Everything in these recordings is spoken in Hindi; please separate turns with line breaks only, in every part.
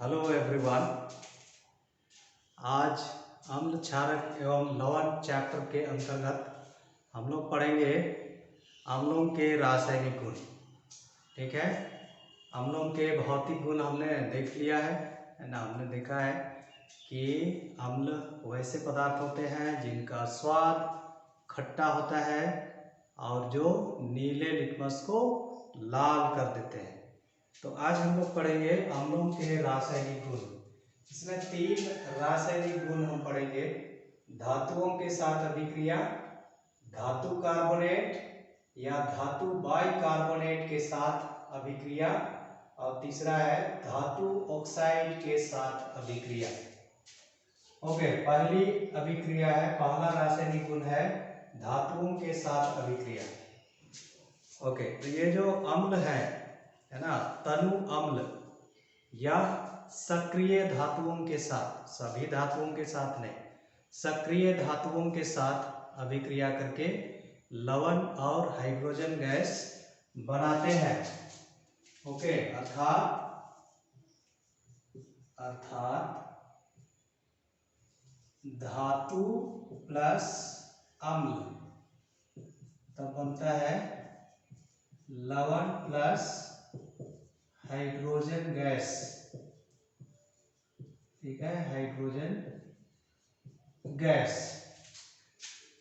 Hello everyone. आज अम्ल क्षारक एवं लवण चैप्टर के अंतर्गत हम लोग पढ़ेंगे अम्लों के रासायनिक गुण। ठीक है, अम्लों के भौतिक गुण हमने देख लिया है ना। हमने देखा है कि अम्ल वैसे पदार्थ होते हैं जिनका स्वाद खट्टा होता है और जो नीले लिटमस को लाल कर देते हैं। तो आज हम लोग पढ़ेंगे अम्लों के रासायनिक गुण। इसमें 3 रासायनिक गुण हम पढ़ेंगे। धातुओं के साथ अभिक्रिया, धातु कार्बोनेट या धातु बाइकार्बोनेट के साथ अभिक्रिया, और तीसरा है धातु ऑक्साइड के साथ अभिक्रिया। ओके, पहली अभिक्रिया है, पहला रासायनिक गुण है धातुओं के साथ अभिक्रिया। ओके, तो ये जो अम्ल है ना, तनु अम्ल या सक्रिय धातुओं के साथ, सभी धातुओं के साथ नहीं, सक्रिय धातुओं के साथ अभिक्रिया करके लवण और हाइड्रोजन गैस बनाते हैं। ओके, अर्थात धातु प्लस अम्ल तब बनता है लवण प्लस हाइड्रोजन गैस। ठीक है, हाइड्रोजन गैस।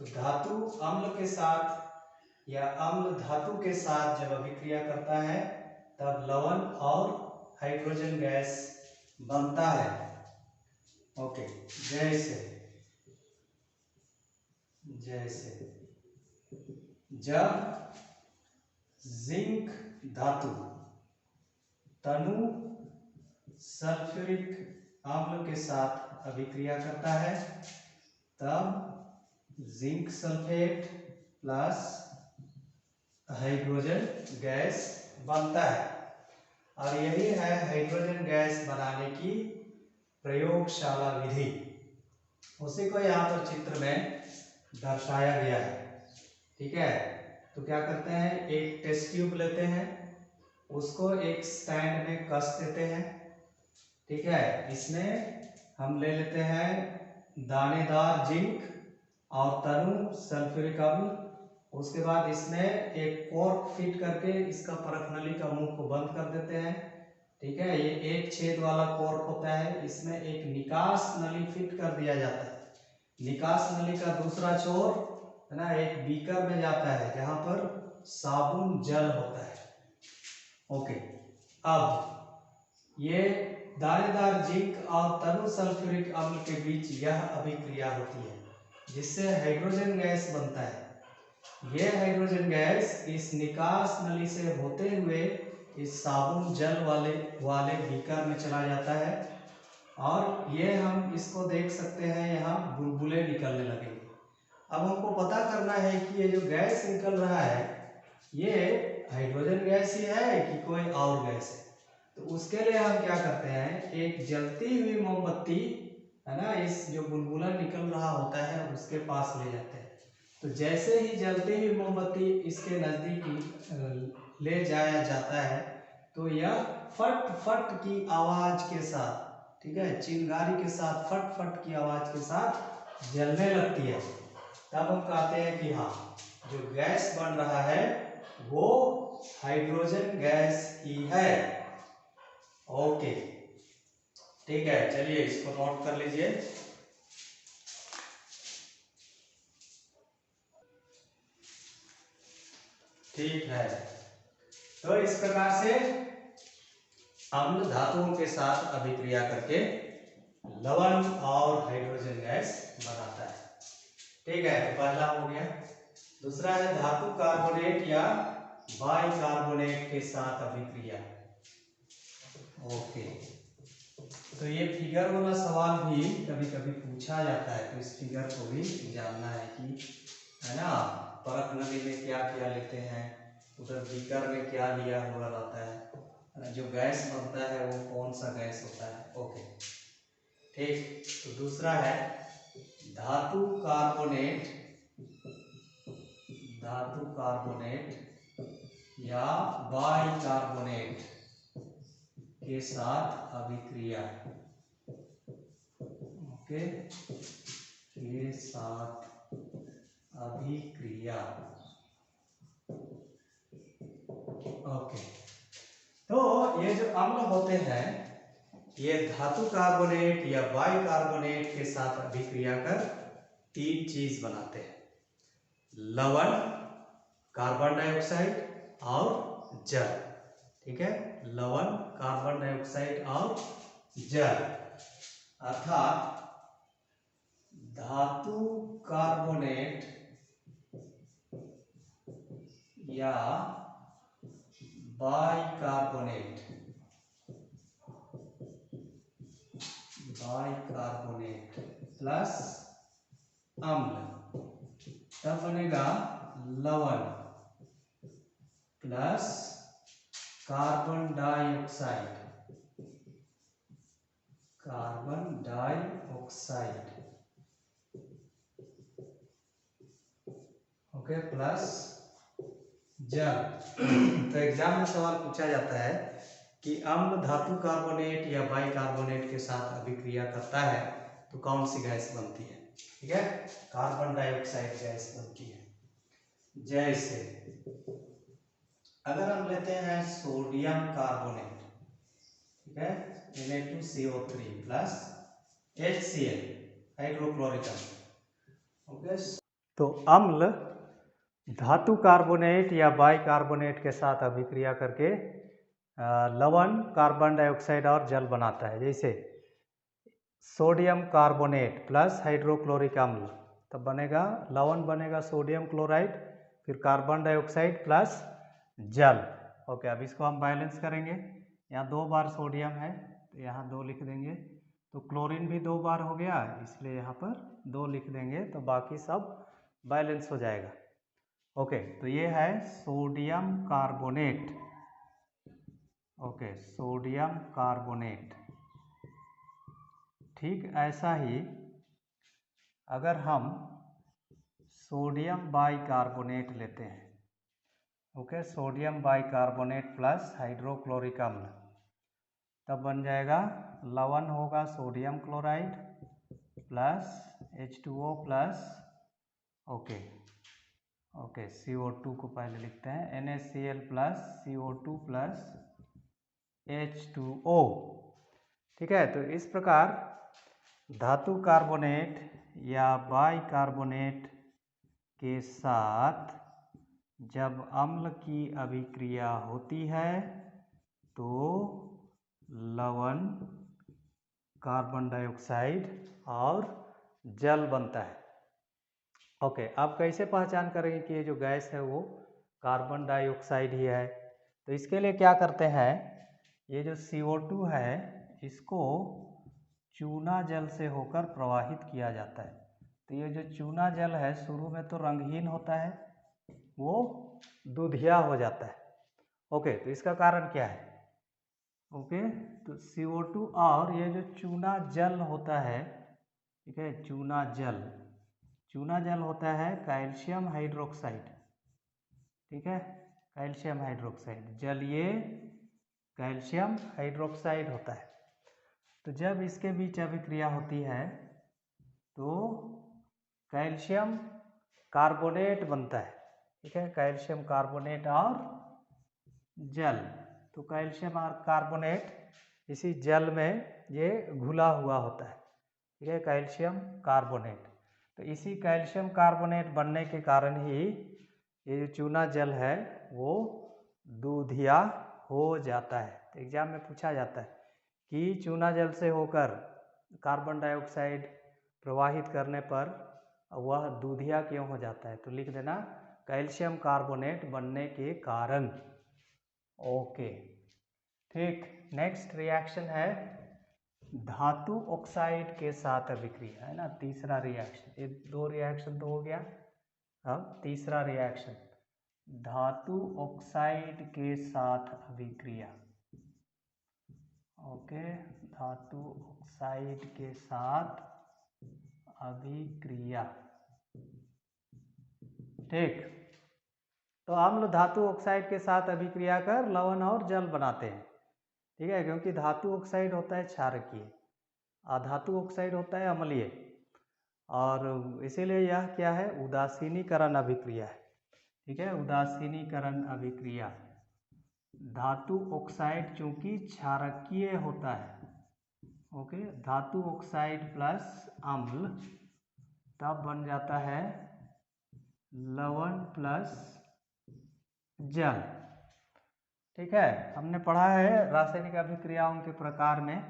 तो धातु अम्ल के साथ या अम्ल धातु के साथ जब अभिक्रिया करता है तब लवण और हाइड्रोजन गैस बनता है। ओके, जैसे जब जिंक धातु तनु सल्फ्यूरिक अम्ल के साथ अभिक्रिया करता है तब zinc sulphate plus hydrogen gas बनता है। और यही है हाइड्रोजन गैस बनाने की प्रयोगशाला विधि। उसी को यहाँ पर चित्र में दर्शाया गया है। ठीक है, तो क्या करते हैं, एक टेस्ट ट्यूब लेते हैं, उसको एक स्टैंड में कस देते हैं। ठीक है, इसमें हम ले लेते हैं दानेदार जिंक और तनु सल्फ्यूरिक अम्ल। उसके बाद इसमें एक कॉर्क फिट करके इसका परख नली का मुंह को बंद कर देते हैं। ठीक है, ये एक छेद वाला कॉर्क होता है, इसमें एक निकास नली फिट कर दिया जाता है। निकास नली का दूसरा छोर है ना, एक बीकर में जाता है जहां पर साबुन जल होता है। ओके, अब ये दानेदार जिंक और तनु सल्फ्यूरिक अम्ल के बीच यह अभिक्रिया होती है जिससे हाइड्रोजन गैस बनता है। यह हाइड्रोजन गैस इस निकास नली से होते हुए इस साबुन जल वाले बीकर में चला जाता है और ये हम इसको देख सकते हैं, यहाँ बुलबुले निकलने लगेंगे। अब हमको पता करना है कि ये जो गैस निकल रहा है ये हाइड्रोजन गैस ही है कि कोई और गैस है। तो उसके लिए हम क्या करते हैं, एक जलती हुई मोमबत्ती है ना, इस जो बुलबुला निकल रहा होता है उसके पास ले जाते हैं। तो जैसे ही जलती हुई मोमबत्ती इसके नजदीक ले जाया जाता है तो यह फट फट की आवाज के साथ, ठीक है, चिंगारी के साथ फट फट की आवाज के साथ जलने लगती है। तब हम कहते हैं कि हाँ, जो गैस बन रहा है वो हाइड्रोजन गैस ही है। ओके, ठीक है, चलिए इसको नोट कर लीजिए। ठीक है, तो इस प्रकार से अम्ल धातुओं के साथ अभिक्रिया करके लवण और हाइड्रोजन गैस बनाता है। ठीक है, तो पहला हो गया। दूसरा है धातु कार्बोनेट या बाइकार्बोनेट के साथ अभिक्रिया। ओके, तो ये फिगर वाला सवाल भी कभी कभी पूछा जाता है, तो इस फिगर को भी जानना है कि है ना, परख नली में क्या क्या लेते हैं, उधर बीकर में क्या लिया हुआ रहता है, जो गैस बनता है वो कौन सा गैस होता है। ओके, ठीक। तो दूसरा है धातु कार्बोनेट या बाइकार्बोनेट के साथ अभिक्रिया, ओके, के साथ अभिक्रिया, ओके। तो ये जो अम्ल होते हैं ये धातु कार्बोनेट या बाइकार्बोनेट के साथ अभिक्रिया कर 3 चीज बनाते हैं, लवण, कार्बन डाइऑक्साइड और जल। ठीक है, लवण, कार्बन डाइऑक्साइड और जल, अर्थात धातु कार्बोनेट या बाइकार्बोनेट, बाइकार्बोनेट प्लस अम्ल, तब बनेगा लवण plus carbon dioxide, carbon dioxide, okay, plus जल। तो एग्जाम में सवाल पूछा जाता है कि अम्ल धातु कार्बोनेट या बाइकार्बोनेट के साथ अभिक्रिया करता है तो कौन सी गैस बनती है। ठीक है, कार्बन डाइऑक्साइड गैस बनती है। जैसे अगर हम लेते हैं सोडियम कार्बोनेट, ठीक है, Na2CO3 प्लस HCl, हाइड्रोक्लोरिक अम्ल, ओके। तो अम्ल धातु कार्बोनेट या बाइकार्बोनेट के साथ अभिक्रिया करके लवण, कार्बन डाइऑक्साइड और जल बनाता है। जैसे सोडियम कार्बोनेट प्लस हाइड्रोक्लोरिक अम्ल, तब बनेगा लवण, बनेगा सोडियम क्लोराइड, फिर कार्बन डाइऑक्साइड प्लस जल। ओके, अब इसको हम बैलेंस करेंगे। यहाँ 2 बार सोडियम है तो यहाँ 2 लिख देंगे, तो क्लोरीन भी 2 बार हो गया इसलिए यहाँ पर 2 लिख देंगे, तो बाकी सब बैलेंस हो जाएगा। ओके, तो ये है sodium carbonate, okay, sodium carbonate. ठीक ऐसा ही अगर हम सोडियम बाइकार्बोनेट लेते हैं, okay, sodium bicarbonate plus hydrochloric अम्ल, तब बन जाएगा लवण होगा sodium chloride plus H2O plus, okay, okay, CO2 को पहले लिखते हैं, NaCl plus CO2 plus H2O। ठीक है, तो इस प्रकार धातु कार्बोनेट या बाइकार्बोनेट के साथ जब अम्ल की अभिक्रिया होती है तो लवण, कार्बन डाइऑक्साइड और जल बनता है। ओके, अब कैसे पहचान करेंगे कि ये जो गैस है वो कार्बन डाइऑक्साइड ही है। तो इसके लिए क्या करते हैं, ये जो CO2 है इसको चूना जल से होकर प्रवाहित किया जाता है। तो ये जो चूना जल है शुरू में तो रंगहीन होता है, वो दूधिया हो जाता है। ओके, तो इसका कारण क्या है। ओके, तो CO2 और ये जो चूना जल होता है, ठीक है, चूना जल होता है कैल्शियम हाइड्रोक्साइड। ठीक है, कैल्शियम हाइड्रोक्साइड, जलीय कैल्शियम हाइड्रोक्साइड होता है। तो जब इसके बीच अभिक्रिया होती है तो कैल्शियम कार्बोनेट बनता है। ठीक है, कैल्शियम कार्बोनेट और जल, तो कैल्शियम और कार्बोनेट इसी जल में ये घुला हुआ होता है। ठीक है, कैल्शियम कार्बोनेट, तो इसी कैल्शियम कार्बोनेट बनने के कारण ही ये जो चूना जल है वो दूधिया हो जाता है। तो एग्जाम में पूछा जाता है कि चूना जल से होकर कार्बन डाइऑक्साइड प्रवाहित करने पर वह दूधिया क्यों हो जाता है, तो लिख देना कैल्शियम कार्बोनेट बनने के कारण। ओके, ठीक, नेक्स्ट रिएक्शन है धातु ऑक्साइड के साथ अभिक्रिया, है ना, तीसरा रिएक्शन। ये 2 रिएक्शन तो हो गया, अब तीसरा रिएक्शन धातु ऑक्साइड के साथ अभिक्रिया। ओके, धातु ऑक्साइड के साथ अभिक्रिया। ठीक, तो अम्ल धातु ऑक्साइड के साथ अभिक्रिया कर लवण और जल बनाते हैं। ठीक है, क्योंकि धातु ऑक्साइड होता है क्षारकीय, अधातु ऑक्साइड होता है अम्लीय, और इसीलिए यह क्या है, उदासीनीकरण अभिक्रिया है। ठीक है, उदासीनीकरण अभिक्रिया। धातु ऑक्साइड चूंकि क्षारकीय होता है, ओके, धातु ऑक्साइड प्लस अम्ल, तब बन जाता है लवण प्लस जल। ठीक है, हमने पढ़ा है रासायनिक अभिक्रियाओं के प्रकार में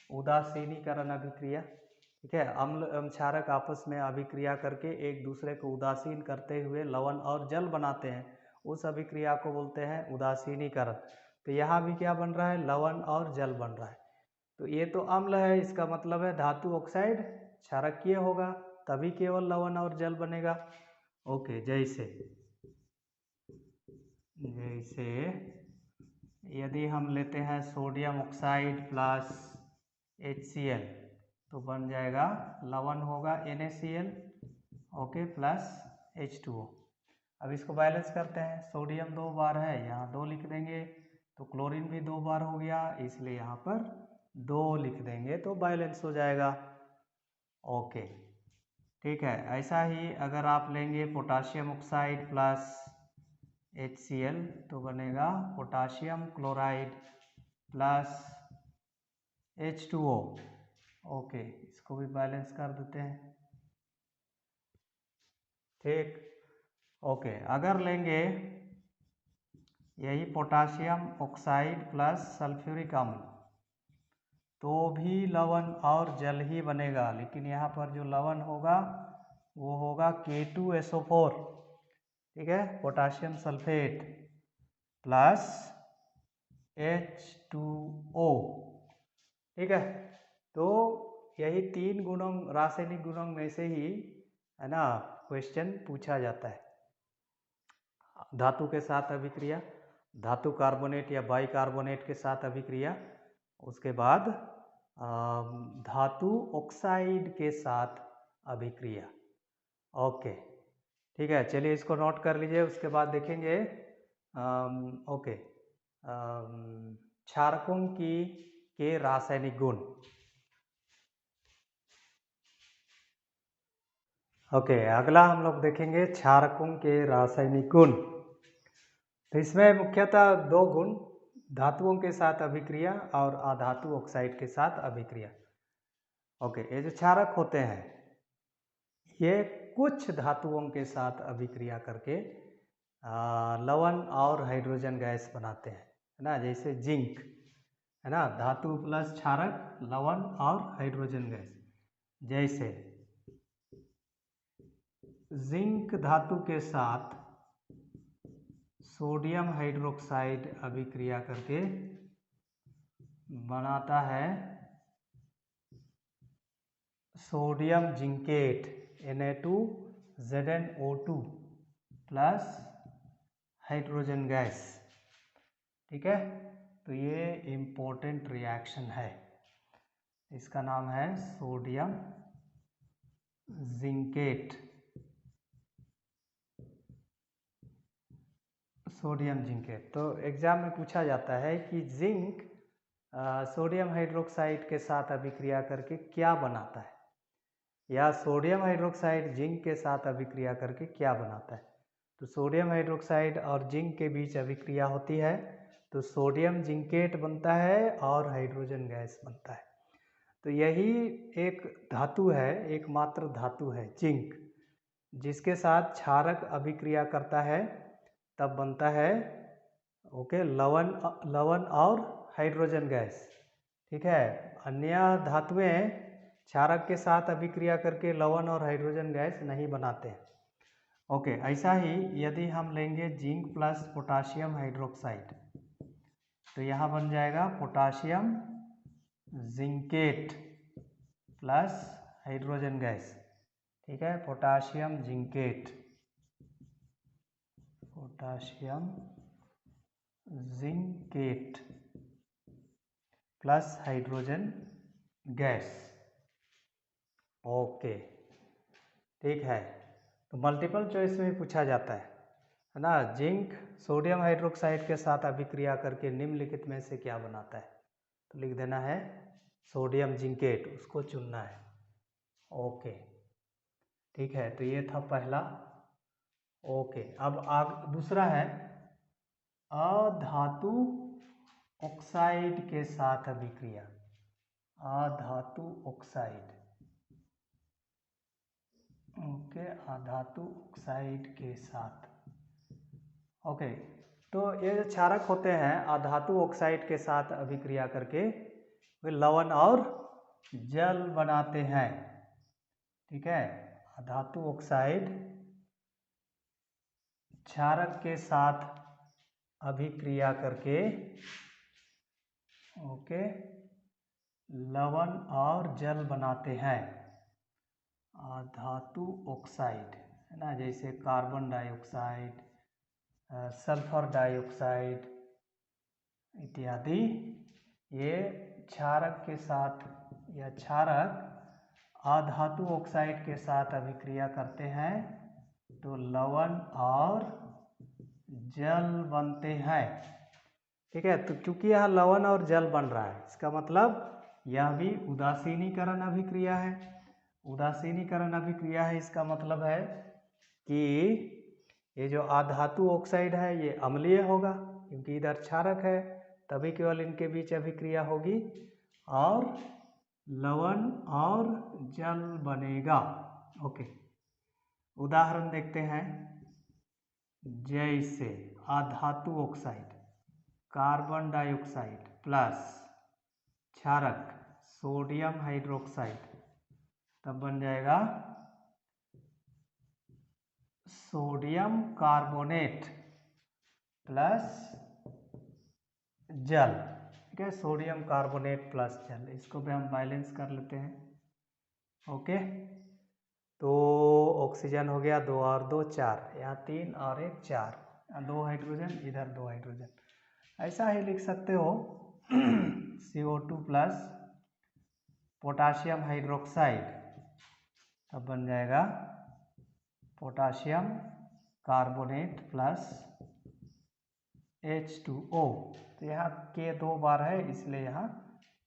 उदासीनीकरण अभिक्रिया। ठीक है, अम्ल एवं क्षारक आपस में अभिक्रिया करके एक दूसरे को उदासीन करते हुए लवण और जल बनाते हैं, उस अभिक्रिया को बोलते हैं उदासीनीकरण। तो यहाँ भी क्या बन रहा है, लवण और जल बन रहा है। तो ये तो अम्ल है, इसका मतलब है धातु ऑक्साइड क्षारकीय होगा, तभी केवल लवण और जल बनेगा। ओके, जैसे यदि हम लेते हैं सोडियम ऑक्साइड प्लस HCl, तो बन जाएगा लवण होगा NaCl, ओके, प्लस H2O। अब इसको बैलेंस करते हैं, सोडियम 2 बार है, यहाँ 2 लिख देंगे, तो क्लोरीन भी 2 बार हो गया, इसलिए यहाँ पर 2 लिख देंगे तो बैलेंस हो जाएगा। ओके, ठीक है। ऐसा ही अगर आप लेंगे पोटाशियम ऑक्साइड प्लस HCl, तो बनेगा potassium chloride plus H2O। Okay, इसको भी बैलेंस कर देते हैं। ठीक, ओके, अगर लेंगे यही पोटाशियम ऑक्साइड प्लस सल्फ्यूरिक अम्ल, तो भी लवण और जल ही बनेगा, लेकिन यहाँ पर जो लवण होगा वो होगा K2SO4। ठीक है, पोटाशियम सल्फेट प्लस H2O। ठीक है, तो यही 3 गुणों, रासायनिक गुणों में से ही है ना क्वेश्चन पूछा जाता है। धातु के साथ अभिक्रिया, धातु कार्बोनेट या बाइकार्बोनेट के साथ अभिक्रिया, उसके बाद धातु ऑक्साइड के साथ अभिक्रिया। ओके, ठीक है, चलिए इसको नोट कर लीजिए, उसके बाद देखेंगे ओके क्षारकों के रासायनिक गुण। ओके, अगला हम लोग देखेंगे क्षारकों के रासायनिक गुण। तो इसमें मुख्यतः 2 गुण, धातुओं के साथ अभिक्रिया और अधातु ऑक्साइड के साथ अभिक्रिया। ओके, ये जो क्षारक होते हैं ये कुछ धातुओं के साथ अभिक्रिया करके लवण और हाइड्रोजन गैस बनाते हैं, है ना, जैसे जिंक, है ना, धातु प्लस क्षारक, लवण और हाइड्रोजन गैस। जैसे जिंक धातु के साथ सोडियम हाइड्रोक्साइड अभिक्रिया करके बनाता है sodium zincate Na2ZnO2 plus hydrogen gas. ठीक है, तो ये इम्पोर्टेंट रिएक्शन है, इसका नाम है सोडियम जिंकेट। सोडियम जिंकेट, तो एग्जाम में पूछा जाता है कि जिंक सोडियम हाइड्रोक्साइड के साथ अभिक्रिया करके क्या बनाता है, या सोडियम हाइड्रोक्साइड जिंक के साथ अभिक्रिया करके क्या बनाता है। तो सोडियम हाइड्रोक्साइड और जिंक के बीच अभिक्रिया होती है तो सोडियम जिंकेट बनता है और हाइड्रोजन गैस बनता है। तो यही एक धातु है, एकमात्र धातु है जिंक, जिसके साथ क्षारक अभिक्रिया करता है तब बनता है ओके लवण और हाइड्रोजन गैस। ठीक है, अन्य धातुएं क्षारक के साथ अभिक्रिया करके लवण और हाइड्रोजन गैस नहीं बनाते हैं। ओके, ऐसा ही यदि हम लेंगे जिंक प्लस पोटाशियम हाइड्रोक्साइड, तो यहाँ बन जाएगा potassium zincate plus hydrogen gas. ठीक है, potassium zincate, potassium zincate plus hydrogen gas. Okay, ठीक है, तो मल्टीपल चॉइस में पूछा जाता है ना, जिंक सोडियम हाइड्रोक्साइड के साथ अभिक्रिया करके निम्नलिखित में से क्या बनाता है। तो लिख देना है सोडियम जिंकेट, उसको चुनना है। ओके ठीक है, तो ये था पहला। ओके, अब दूसरा है अधातु ऑक्साइड के साथ अभिक्रिया। अधातु ऑक्साइड, ओके, अधातु ऑक्साइड के साथ। ओके, तो ये जो क्षारक होते हैं अधातु ऑक्साइड के साथ अभिक्रिया करके वे लवण और जल बनाते हैं। ठीक है, अधातु ऑक्साइड क्षारक के साथ अभिक्रिया करके ओके लवण और जल बनाते हैं। अधातु ऑक्साइड है ना, जैसे कार्बन डाइऑक्साइड, सल्फर डाइऑक्साइड इत्यादि, ये क्षारक के साथ या क्षारक अधातु ऑक्साइड के साथ अभिक्रिया करते हैं तो लवण और जल बनते हैं। ठीक है, तो चूंकि यह लवण और जल बन रहा है, इसका मतलब यह भी उदासीनीकरण अभिक्रिया है। उदासीनीकरण अभिक्रिया है, इसका मतलब है कि ये जो अधातु ऑक्साइड है ये अम्लीय होगा, क्योंकि इधर क्षारक है, तभी केवल इनके बीच अभिक्रिया होगी और लवण और जल बनेगा। ओके, उदाहरण देखते हैं। जैसे अधातु ऑक्साइड कार्बन डाइऑक्साइड प्लस क्षारक सोडियम हाइड्रोक्साइड, तब बन जाएगा सोडियम कार्बोनेट प्लस जल। ठीक है, सोडियम कार्बोनेट प्लस जल, इसको भी हम बैलेंस कर लेते हैं। ओके, तो ऑक्सीजन हो गया 2 और 2 4, यहाँ 3 और 1 4, 2 हाइड्रोजन, इधर 2 हाइड्रोजन। ऐसा ही लिख सकते हो CO2 प्लस पोटाशियम हाइड्रोक्साइड, तब बन जाएगा पोटाशियम कार्बोनेट प्लस H2O। तो यहाँ के 2 बार है, इसलिए यहाँ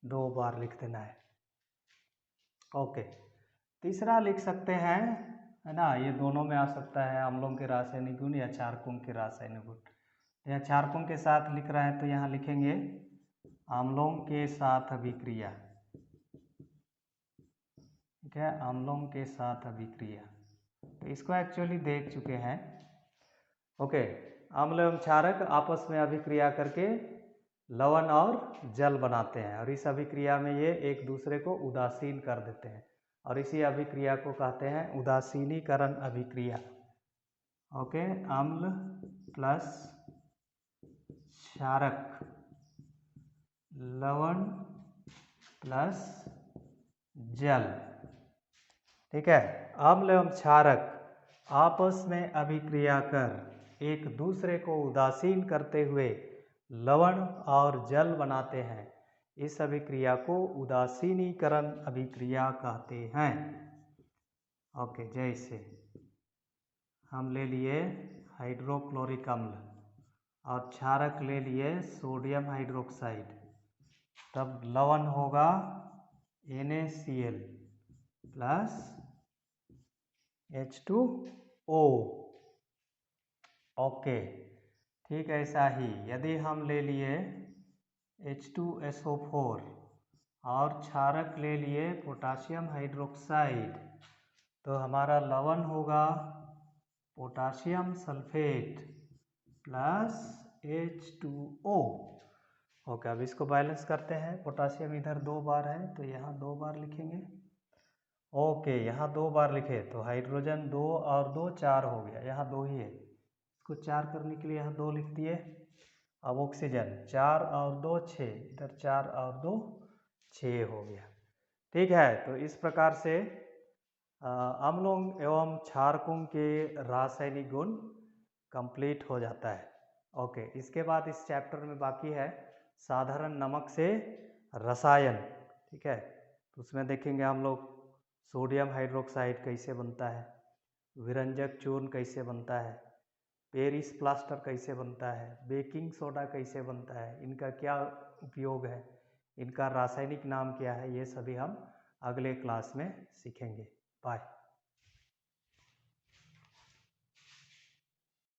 2 बार लिख देना है। ओके, तीसरा लिख सकते हैं, है ना, ये दोनों में आ सकता है, अम्लों के रासायनिक गुण या क्षारकों के रासायनिक गुण। यहाँ क्षारकों के साथ लिख रहा है तो यहाँ लिखेंगे अम्लों के साथ अभिक्रिया। ठीक है, अम्लों के साथ अभिक्रिया, तो इसको एक्चुअली देख चुके हैं। ओके, अम्ल एवं क्षारक आपस में अभिक्रिया करके लवण और जल बनाते हैं, और इस अभिक्रिया में ये एक दूसरे को उदासीन कर देते हैं, और इसी अभिक्रिया को कहते हैं उदासीनीकरण अभिक्रिया। ओके, अम्ल प्लस क्षारक, लवण प्लस जल। ठीक है, अम्ल एवं क्षारक आपस में अभिक्रिया कर एक दूसरे को उदासीन करते हुए लवण और जल बनाते हैं। इस अभिक्रिया को उदासीनीकरण अभिक्रिया कहते हैं। ओके, जैसे हम ले लिए हाइड्रोक्लोरिक अम्ल और क्षारक ले लिए सोडियम हाइड्रोक्साइड, तब लवण होगा NaCl प्लस H2O। ओके, ठीक है, ऐसा ही यदि हम ले लिए H2SO4 और क्षारक ले लिए पोटाशियम हाइड्रोक्साइड, तो हमारा लवण होगा potassium sulphate plus H2O। Okay, अब इसको बैलेंस करते हैं। पोटाशियम इधर 2 बार है तो यहाँ 2 बार लिखेंगे। ओके, यहाँ 2 बार लिखे तो हाइड्रोजन 2 और 2 4 हो गया, यहाँ 2 ही है, इसको 4 करने के लिए यहाँ 2 लिख दिए। अब ऑक्सीजन 4 और 2 6, इधर 4 और 2 6 हो गया। ठीक है, तो इस प्रकार से अम्लों एवं क्षारकों के रासायनिक गुण कंप्लीट हो जाता है। ओके, इसके बाद इस चैप्टर में बाकी है साधारण नमक से रसायन। ठीक है, तो उसमें देखेंगे हम लोग सोडियम हाइड्रोक्साइड कैसे बनता है, विरंजक चूर्ण कैसे बनता है, पेरिस प्लास्टर कैसे बनता है, बेकिंग सोडा कैसे बनता है, इनका क्या उपयोग है, इनका रासायनिक नाम क्या है, ये सभी हम अगले क्लास में सीखेंगे। बाय।